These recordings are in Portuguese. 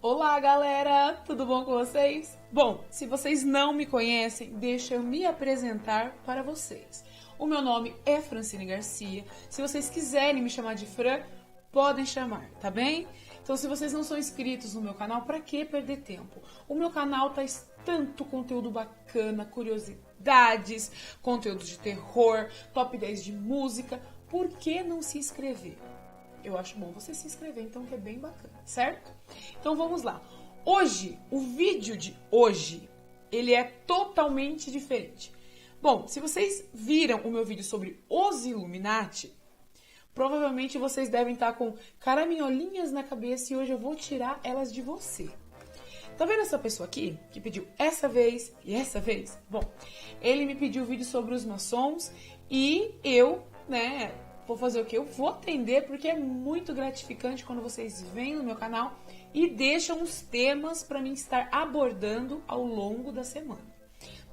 Olá, galera! Tudo bom com vocês? Bom, se vocês não me conhecem, deixa eu me apresentar para vocês. O meu nome é Francine Garcia. Se vocês quiserem me chamar de Fran, podem chamar, tá bem? Então, se vocês não são inscritos no meu canal, para que perder tempo? O meu canal traz tanto conteúdo bacana, curiosidades, conteúdo de terror, top 10 de música. Por que não se inscrever? Eu acho bom você se inscrever, então, que é bem bacana, certo? Então, vamos lá. Hoje, o vídeo de hoje, ele é totalmente diferente. Bom, se vocês viram o meu vídeo sobre os Illuminati, provavelmente vocês devem estar com caraminholinhas na cabeça e hoje eu vou tirar elas de você. Tá vendo essa pessoa aqui, que pediu essa vez e essa vez? Bom, ele me pediu vídeo sobre os maçons e eu, vou fazer o quê? Eu vou atender porque é muito gratificante quando vocês vêm no meu canal e deixam os temas para mim estar abordando ao longo da semana.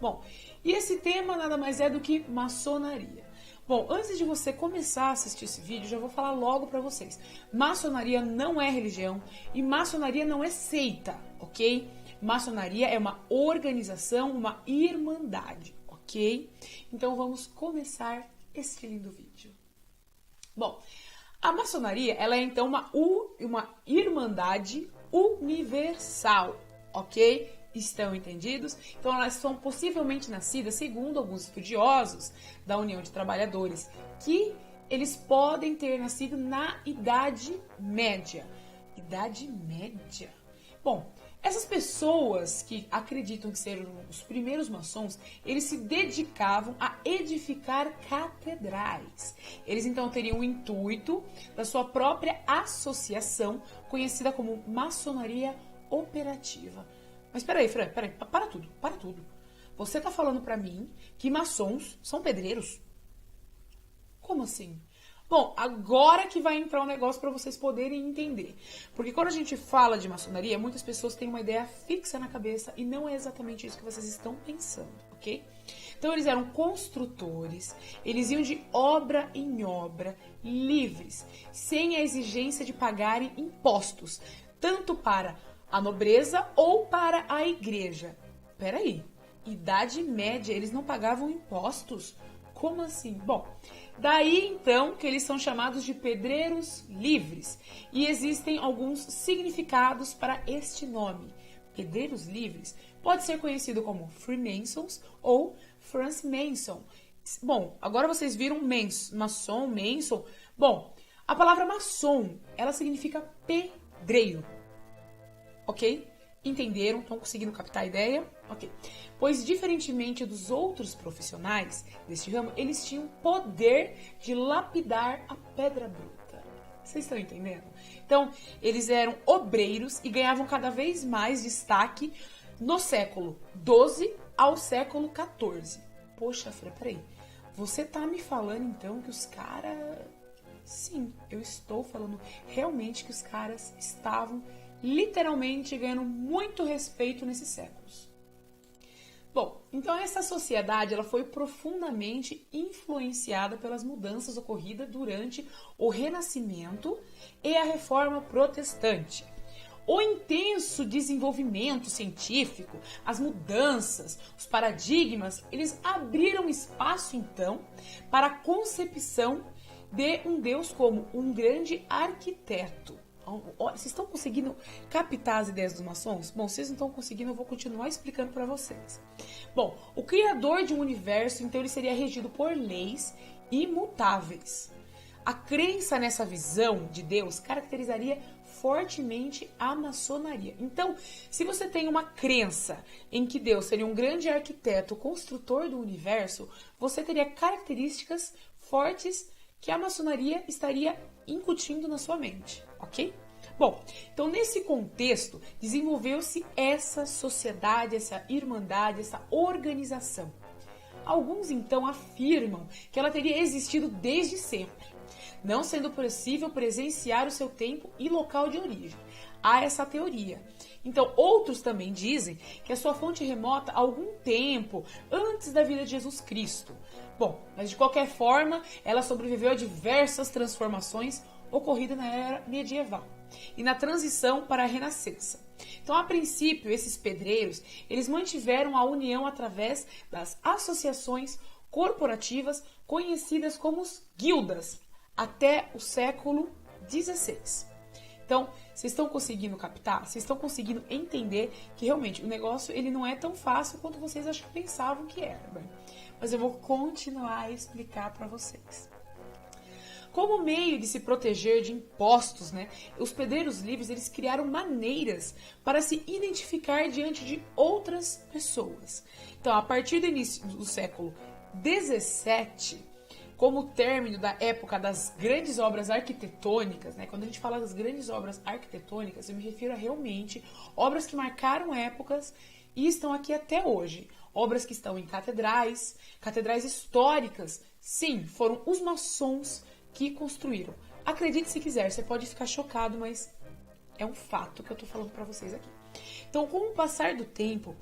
Bom, e esse tema nada mais é do que maçonaria. Bom, antes de você começar a assistir esse vídeo, já vou falar logo para vocês. Maçonaria não é religião e maçonaria não é seita, ok? Maçonaria é uma organização, uma irmandade, ok? Então vamos começar este lindo vídeo. Bom, a maçonaria, ela é então uma irmandade universal, ok? Estão entendidos? Então elas são possivelmente nascidas, segundo alguns estudiosos da União de Trabalhadores, que eles podem ter nascido na Idade Média. Idade Média? Bom, essas pessoas que acreditam que serão os primeiros maçons, eles se dedicavam a edificar catedrais. Eles então teriam o intuito da sua própria associação, conhecida como maçonaria operativa. Mas peraí, Fran, para tudo. Você tá falando pra mim que maçons são pedreiros? Como assim? Bom, agora que vai entrar um negócio para vocês poderem entender. Porque quando a gente fala de maçonaria, muitas pessoas têm uma ideia fixa na cabeça e não é exatamente isso que vocês estão pensando, ok? Então eles eram construtores, eles iam de obra em obra, livres, sem a exigência de pagarem impostos, tanto para a nobreza ou para a igreja. Peraí, Idade Média, eles não pagavam impostos? Como assim? Bom, daí então que eles são chamados de pedreiros livres. E existem alguns significados para este nome. Pedreiros livres pode ser conhecido como Freemasons ou Franciscan. Bom, agora vocês viram maçom, Manson. Bom, a palavra maçom, ela significa pedreiro. Ok? Entenderam? Estão conseguindo captar a ideia? Ok. Pois, diferentemente dos outros profissionais deste ramo, eles tinham poder de lapidar a pedra bruta. Vocês estão entendendo? Então, eles eram obreiros e ganhavam cada vez mais destaque no século XII ao século XIV. Poxa, Fran, peraí. Você tá me falando, então, que os caras... Sim, eu estou falando realmente que os caras estavam literalmente ganhando muito respeito nesses séculos. Bom, então essa sociedade ela foi profundamente influenciada pelas mudanças ocorridas durante o Renascimento e a Reforma Protestante. O intenso desenvolvimento científico, as mudanças, os paradigmas, eles abriram espaço então para a concepção de um Deus como um grande arquiteto. Vocês estão conseguindo captar as ideias dos maçons? Bom, vocês não estão conseguindo, eu vou continuar explicando para vocês. Bom, o criador de um universo, então, ele seria regido por leis imutáveis. A crença nessa visão de Deus caracterizaria fortemente a maçonaria. Então, se você tem uma crença em que Deus seria um grande arquiteto, construtor do universo, você teria características fortes que a maçonaria estaria incutindo na sua mente, ok? Bom, então nesse contexto desenvolveu-se essa sociedade, essa irmandade, essa organização. Alguns então afirmam que ela teria existido desde sempre, não sendo possível presenciar o seu tempo e local de origem. Há essa teoria. Então, outros também dizem que a sua fonte remota a algum tempo antes da vida de Jesus Cristo. Bom, mas de qualquer forma, ela sobreviveu a diversas transformações ocorridas na era medieval. e na transição para a Renascença. Então, a princípio, esses pedreiros, eles mantiveram a união através das associações corporativas conhecidas como os guildas, até o século XVI. Então, vocês estão conseguindo captar? Vocês estão conseguindo entender que realmente o negócio ele não é tão fácil quanto vocês pensavam que era. Né? Mas eu vou continuar a explicar para vocês. Como meio de se proteger de impostos, né, os pedreiros livres eles criaram maneiras para se identificar diante de outras pessoas. Então, a partir do início do século XVII, como término da época das grandes obras arquitetônicas, né, quando a gente fala das grandes obras arquitetônicas, eu me refiro a realmente obras que marcaram épocas e estão aqui até hoje. Obras que estão em catedrais, catedrais históricas. Sim, foram os maçons que construíram. Acredite se quiser, você pode ficar chocado, mas é um fato que eu tô falando para vocês aqui. Então, com o passar do tempo,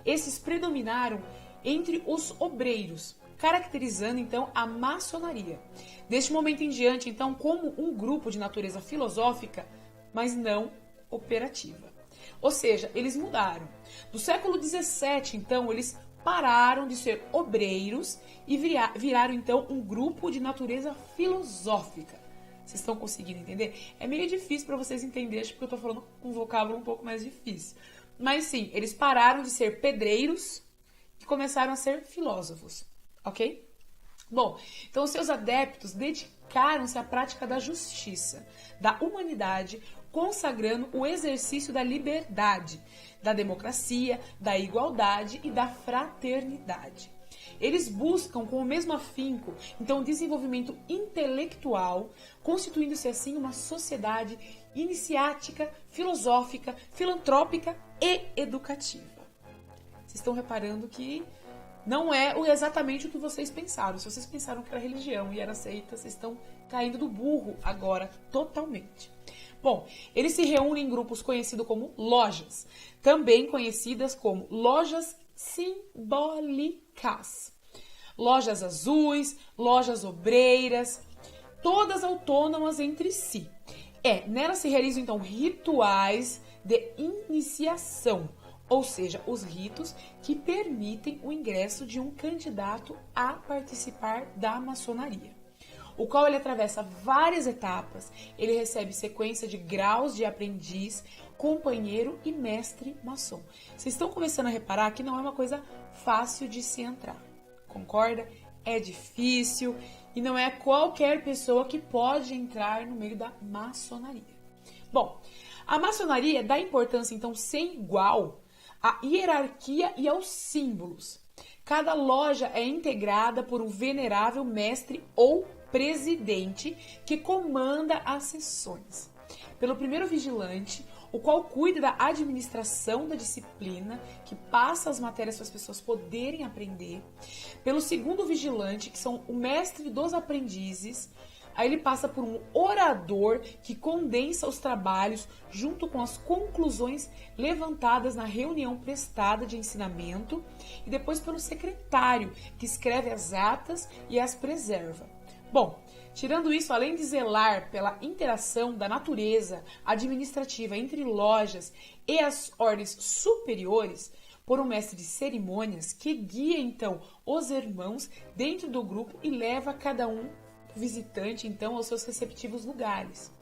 esses predominaram entre os obreiros, caracterizando então a maçonaria. Deste momento em diante, então, como um grupo de natureza filosófica, mas não operativa. Ou seja, eles mudaram. Do século XVII, então, eles pararam de ser obreiros e viraram, então, um grupo de natureza filosófica. Vocês estão conseguindo entender? É meio difícil para vocês entenderem, porque eu estou falando com um vocábulo um pouco mais difícil. Mas sim, eles pararam de ser pedreiros e começaram a ser filósofos, ok? Bom, então os seus adeptos dedicaram-se à prática da justiça, da humanidade, consagrando o exercício da liberdade, da democracia, da igualdade e da fraternidade. Eles buscam com o mesmo afinco, então, o desenvolvimento intelectual, constituindo-se assim uma sociedade iniciática, filosófica, filantrópica e educativa. Vocês estão reparando que não é exatamente o que vocês pensaram. Se vocês pensaram que era religião e era seita, vocês estão caindo do burro agora totalmente. Bom, eles se reúnem em grupos conhecidos como lojas, também conhecidas como lojas simbólicas. Lojas azuis, lojas obreiras, todas autônomas entre si. Nelas se realizam então rituais de iniciação, ou seja, os ritos que permitem o ingresso de um candidato a participar da maçonaria, o qual ele atravessa várias etapas. Ele recebe sequência de graus de aprendiz, companheiro e mestre maçom. Vocês estão começando a reparar que não é uma coisa fácil de se entrar, concorda? É difícil e não é qualquer pessoa que pode entrar no meio da maçonaria. Bom, a maçonaria dá importância então sem igual à hierarquia e aos símbolos. Cada loja é integrada por um venerável mestre ou presidente que comanda as sessões, pelo primeiro vigilante, o qual cuida da administração da disciplina, que passa as matérias para as pessoas poderem aprender, pelo segundo vigilante, que são o mestre dos aprendizes. Aí ele passa por um orador que condensa os trabalhos junto com as conclusões levantadas na reunião prestada de ensinamento, e depois pelo secretário, que escreve as atas e as preserva. Bom, tirando isso, além de zelar pela interação da natureza administrativa entre lojas e as ordens superiores, por um mestre de cerimônias que guia então os irmãos dentro do grupo e leva cada um visitante então aos seus respectivos lugares.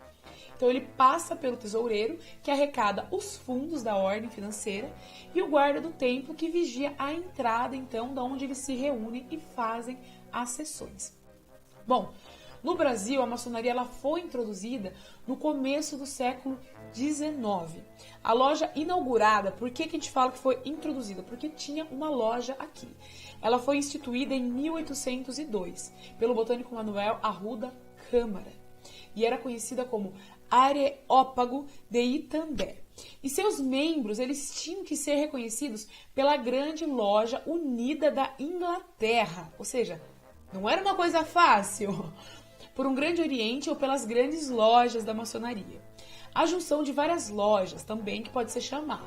Então ele passa pelo tesoureiro, que arrecada os fundos da ordem financeira, e o guarda do templo, que vigia a entrada então da onde eles se reúnem e fazem as sessões. Bom, no Brasil, a maçonaria ela foi introduzida no começo do século XIX. A loja inaugurada, por que a gente fala que foi introduzida? Porque tinha uma loja aqui. Ela foi instituída em 1802 pelo botânico Manuel Arruda Câmara e era conhecida como Areópago de Itambé. E seus membros eles tinham que ser reconhecidos pela Grande Loja Unida da Inglaterra, ou seja, não era uma coisa fácil, por um Grande Oriente ou pelas grandes lojas da maçonaria. A junção de várias lojas também que pode ser chamada.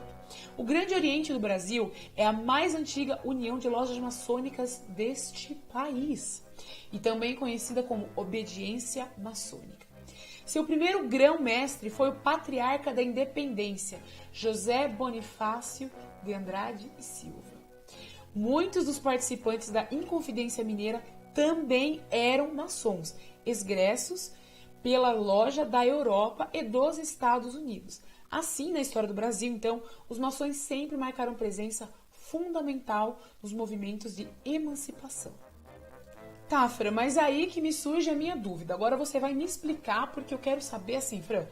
O Grande Oriente do Brasil é a mais antiga união de lojas maçônicas deste país e também conhecida como Obediência Maçônica. Seu primeiro grão-mestre foi o patriarca da independência, José Bonifácio de Andrade e Silva. Muitos dos participantes da Inconfidência Mineira também eram maçons, egressos pela Loja da Europa e dos Estados Unidos. Assim, na história do Brasil, então, os maçons sempre marcaram presença fundamental nos movimentos de emancipação. Tá, Fran, mas aí que me surge a minha dúvida. Agora você vai me explicar, porque eu quero saber assim, Fran.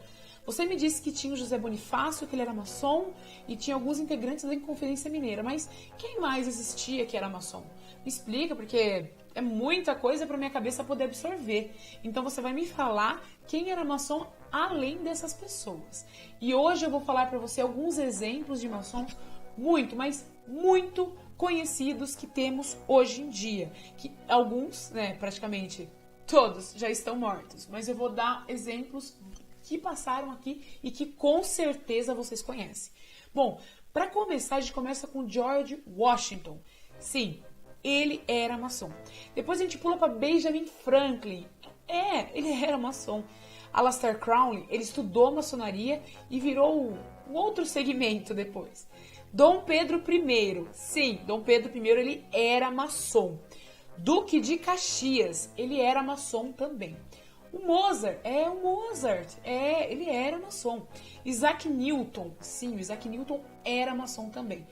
Você me disse que tinha o José Bonifácio, que ele era maçom, e tinha alguns integrantes da Inconfidência Mineira, mas quem mais existia que era maçom? Me explica, porque é muita coisa para minha cabeça poder absorver. Então você vai me falar quem era maçom além dessas pessoas. E hoje eu vou falar para você alguns exemplos de maçons muito, mas muito conhecidos que temos hoje em dia. Que alguns, né, praticamente todos já estão mortos, mas eu vou dar exemplos que passaram aqui e que com certeza vocês conhecem. Bom, para começar, a gente começa com George Washington. Sim, ele era maçom. Depois a gente pula para Benjamin Franklin. Ele era maçom. Aleister Crowley, ele estudou maçonaria e virou um outro segmento depois. Dom Pedro I. Sim, Dom Pedro I, ele era maçom. Duque de Caxias, ele era maçom também. O Mozart, ele era maçom. Isaac Newton, sim, o Isaac Newton era maçom também.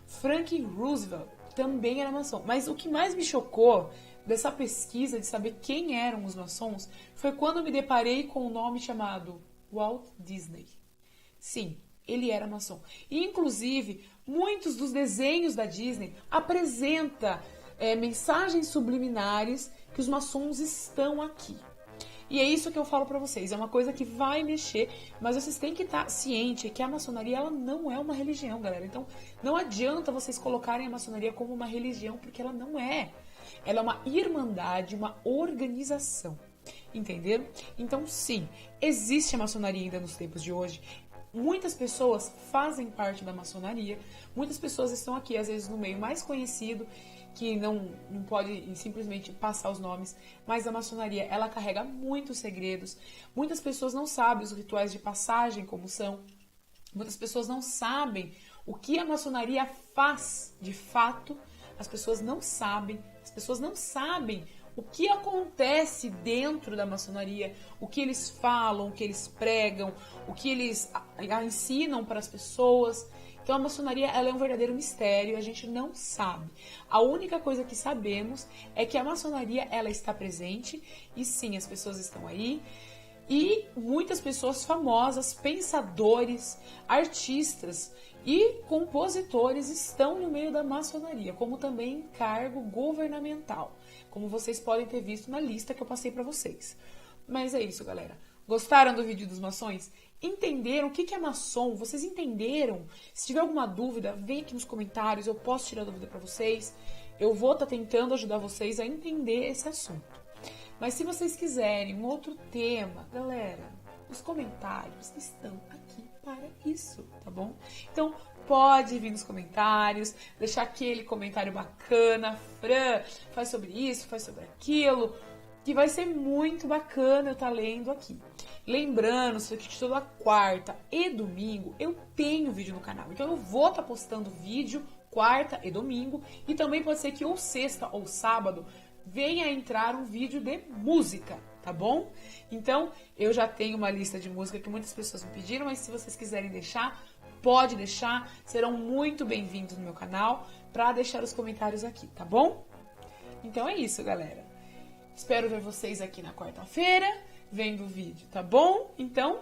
Franklin Roosevelt também era maçom. Mas o que mais me chocou dessa pesquisa de saber quem eram os maçons foi quando eu me deparei com um nome chamado Walt Disney. Sim, ele era maçom. E, inclusive, muitos dos desenhos da Disney apresentam mensagens subliminares que os maçons estão aqui. E é isso que eu falo pra vocês, é uma coisa que vai mexer, mas vocês têm que estar ciente que a maçonaria ela não é uma religião, galera. Então, não adianta vocês colocarem a maçonaria como uma religião, porque ela não é. Ela é uma irmandade, uma organização, entenderam? Então, sim, existe a maçonaria ainda nos tempos de hoje. Muitas pessoas fazem parte da maçonaria, muitas pessoas estão aqui, às vezes, no meio mais conhecido, que não pode simplesmente passar os nomes, mas a maçonaria, ela carrega muitos segredos. Muitas pessoas não sabem os rituais de passagem como são. Muitas pessoas não sabem o que a maçonaria faz de fato. As pessoas não sabem o que acontece dentro da maçonaria, o que eles falam, o que eles pregam, o que eles ensinam para as pessoas. Então a maçonaria ela é um verdadeiro mistério, a gente não sabe. A única coisa que sabemos é que a maçonaria ela está presente e sim, as pessoas estão aí. E muitas pessoas famosas, pensadores, artistas e compositores estão no meio da maçonaria, como também em cargo governamental, como vocês podem ter visto na lista que eu passei para vocês. Mas é isso, galera. Gostaram do vídeo dos maçons? Entenderam o que é maçom? Vocês entenderam? Se tiver alguma dúvida, vem aqui nos comentários, eu posso tirar dúvida para vocês. Eu vou estar tentando ajudar vocês a entender esse assunto. Mas se vocês quiserem um outro tema, galera, os comentários estão aqui para isso, tá bom? Então, pode vir nos comentários, deixar aquele comentário bacana, Fran, faz sobre isso, faz sobre aquilo, que vai ser muito bacana eu estar lendo aqui. Lembrando, que toda quarta e domingo eu tenho vídeo no canal, então eu vou estar postando vídeo quarta e domingo, e também pode ser que ou sexta ou sábado venha entrar um vídeo de música, tá bom? Então, eu já tenho uma lista de música que muitas pessoas me pediram, mas se vocês quiserem deixar, pode deixar, serão muito bem-vindos no meu canal para deixar os comentários aqui, tá bom? Então é isso, galera. Espero ver vocês aqui na quarta-feira, vendo o vídeo, tá bom? Então,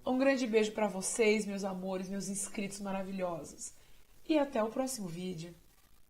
um grande beijo para vocês, meus amores, meus inscritos maravilhosos. E até o próximo vídeo.